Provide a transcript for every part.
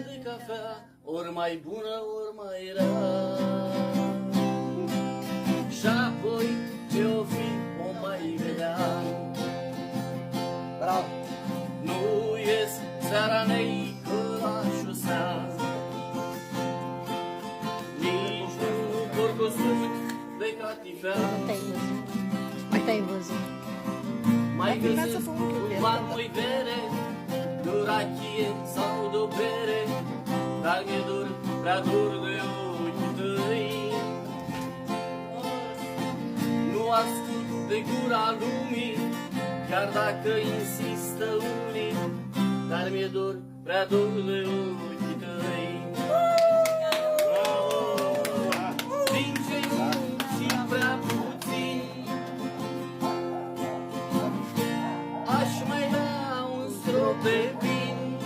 de cafea, ori mai bună, ori mai rea. Și apoi ce-o fi, o mai vedea. Bravo! Nu ies seara neică la șosea, nici nu porcosut de catifea. Mai te-ai văzut. Mai găsesc un ban, o bere, de o rachie sau de o bere, dar mi-e dor, prea dor de ochii tăi. Nu ascult de gura lumii, chiar dacă insistă unii, dar mi-e dor, prea dor de ochii tăi. Din ce-i mult și prea puțin, aș mai da un strop de vin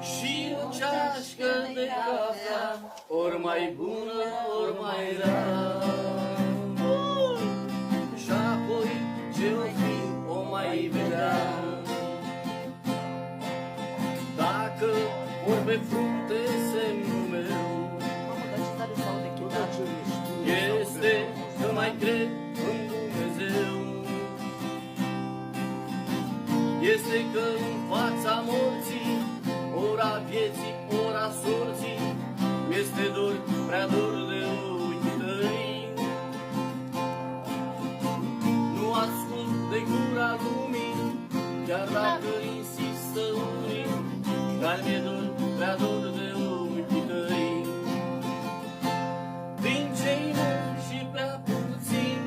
și o ceașcă de cafea, ori mai bună, ori mai rea. Și apoi ce-o fi, o mai vedea. Dacă ori pe frunte semnul meu este că mai cred în Dumnezeu, este că în fața morții, ora vieții, ora sorții, este dor, prea dor de ochii tăi. Nu ascult de gura lumii, chiar dacă insistă unii, dar mi-e dor, prea dor de ochii tăi. Din ce-i mult și prea puțin,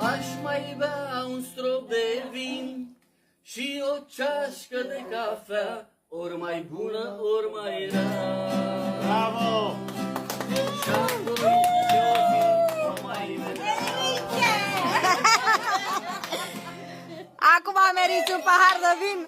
aș mai bea un strop de vin și o ceașcă de cafea, ori mai bună, ori mai rea. Bravo! Și apoi ce-o fi, o mai vedea. Acum meriți un pahar de vin.